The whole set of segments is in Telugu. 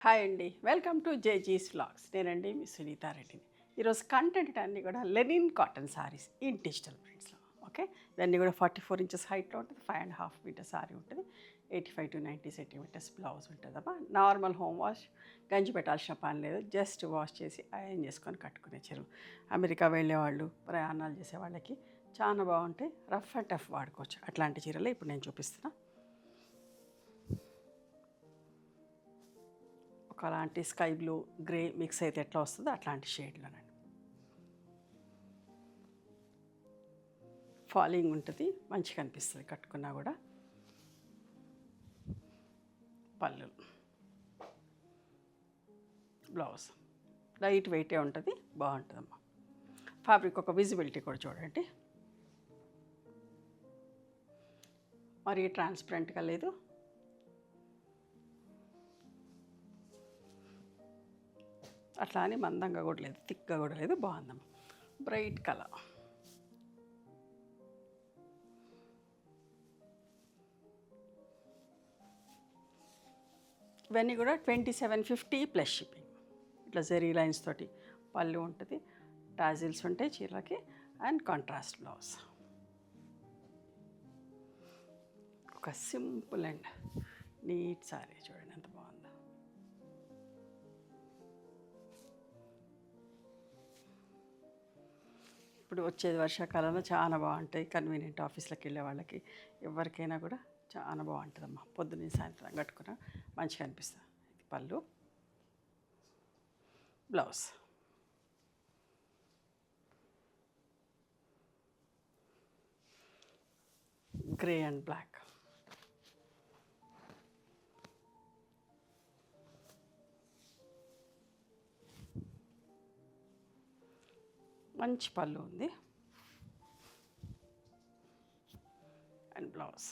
హాయ్ అండి, వెల్కమ్ టు జేజీస్ వ్లాగ్స్. నేనండి మీ సునీతారెడ్డిని. ఈరోజు కంటెంట్ అన్నీ కూడా linen cotton sarees in digital ప్రింట్స్లో. ఓకే, ఇవన్నీ కూడా 44 ఇంచెస్ హైట్లో ఉంటుంది, 5.5 మీటర్ సారీ ఉంటుంది, 85 to 90 సెంటీమీటర్స్ బ్లౌజ్ ఉంటుందమ్మా. నార్మల్ హోమ్ వాష్, గంజి పెట్టాల్సిన పని లేదు, జస్ట్ వాష్ చేసి ఐరన్ చేసుకొని కట్టుకునే చీరలు. అమెరికా వెళ్ళేవాళ్ళు, ప్రయాణాలు చేసే వాళ్ళకి చాలా బాగుంటాయి, రఫ్ అండ్ టఫ్ వాడుకోవచ్చు. అట్లాంటి చీరలు ఇప్పుడు నేను చూపిస్తున్నా. అలాంటి స్కై బ్లూ గ్రే మిక్స్ అయితే ఎట్లా వస్తుందో అట్లాంటి షేడ్లోనండి. ఫాలింగ్ ఉంటుంది, మంచిగా అనిపిస్తుంది కట్టుకున్నా కూడా. పళ్ళు, బ్లౌజ్ లైట్ వెయిటే ఉంటుంది, బాగుంటుందమ్మా. ఫ్యాబ్రిక్ ఒక విజిబిలిటీ కూడా చూడండి, మరీ ట్రాన్స్పరెంట్గా లేదు, అట్లా అని మందంగా కూడా లేదు, థిక్గా కూడా లేదు, బాగుందమ్మా. బ్రైట్ కలర్, ఇవన్నీ కూడా 2750 ప్లస్ షిప్పింగ్. ఇట్లా జెరీ లైన్స్ తోటి పళ్ళు ఉంటుంది, టాజిల్స్ ఉంటాయి చీరలకి, అండ్ కాంట్రాస్ట్ బ్లౌజ్. ఒక సింపుల్ అండ్ నీట్ సారీ చూడండి ఎంత బాగుందో. ఇప్పుడు వచ్చేది వర్షాకాలంలో చాలా బాగుంటాయి, కన్వీనియంట్ ఆఫీస్లోకి వెళ్ళే వాళ్ళకి ఎవరికైనా కూడా చాలా బాగుంటుందమ్మా. పొద్దున్న సాయంత్రం కట్టుకున్నా మంచిగా అనిపిస్తుంది. ఇది పళ్ళు, బ్లౌజ్. గ్రే అండ్ బ్లాక్, మంచి పళ్ళు ఉంది, అండ్ బ్లౌజ్.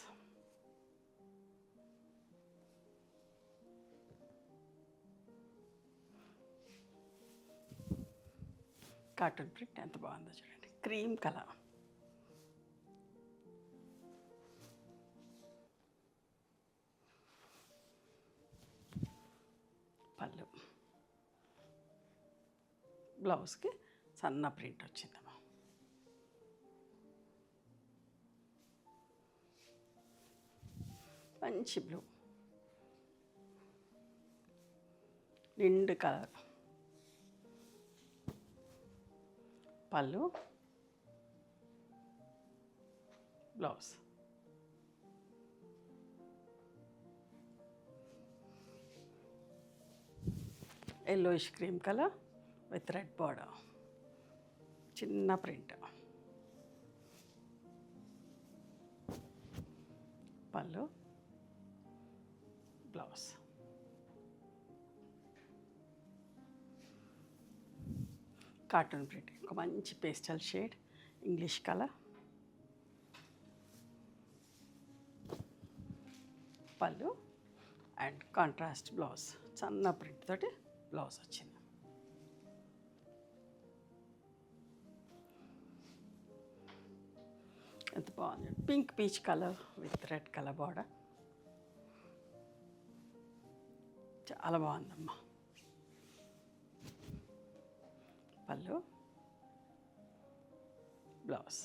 కార్టూన్ ప్రింట్ ఎంత బాగుందో చూడండి, క్రీమ్ కలర్. పళ్ళు, బ్లౌజ్కి సన్న ప్రింట్ వచ్చిందమ్మా. మంచి బ్లూ, నిండు కలర్. పళ్ళు, blouse. Yellowish cream colour with red border, చిన్న ప్రింట్. పళ్ళు, బ్లౌజ్. కార్టూన్ ప్రింట్, ఒక మంచి పేస్టల్ షేడ్ ఇంగ్లీష్ కలర్. పళ్ళు అండ్ కాంట్రాస్ట్ బ్లౌజ్, సన్న ప్రింట్ తోటి బ్లౌజ్ వచ్చింది. ఎంత బాగుంది, pink peach colour with red colour border, చాలా బాగుందమ్మా. పళ్ళు, బ్లౌజ్.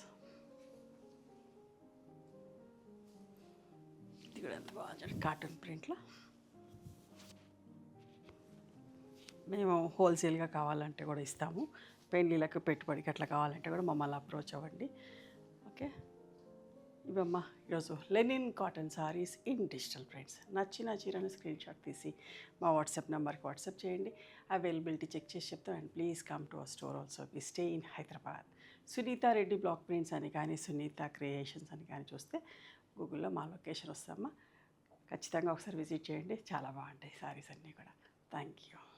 ఇది కూడా ఎంత బాగుంది కార్టూన్ ప్రింట్లో. మేము హోల్సేల్గా కావాలంటే కూడా ఇస్తాము, పెళ్ళిళ్ళకు పెట్టుబడికి అట్లా కావాలంటే కూడా మమ్మల్ని అప్రోచ్ అవ్వండి. ఓకే, ఇవమ్మా ఈరోజు Lenin cotton sarees in digital prints. నచ్చిన చీరను స్క్రీన్ షాట్ తీసి మా వాట్సాప్ నెంబర్కి వాట్సాప్ చేయండి, అవైలబిలిటీ చెక్ చేసి చెప్తాం. And please come to our store also, we stay in Hyderabad. Sunitha Reddy block prints అని కానీ సునీత క్రియేషన్స్ అని కానీ చూస్తే గూగుల్లో మా లొకేషన్ వస్తామా. ఖచ్చితంగా ఒకసారి విజిట్ చేయండి, చాలా బాగుంటాయి సారీస్ అన్నీ కూడా. Thank you.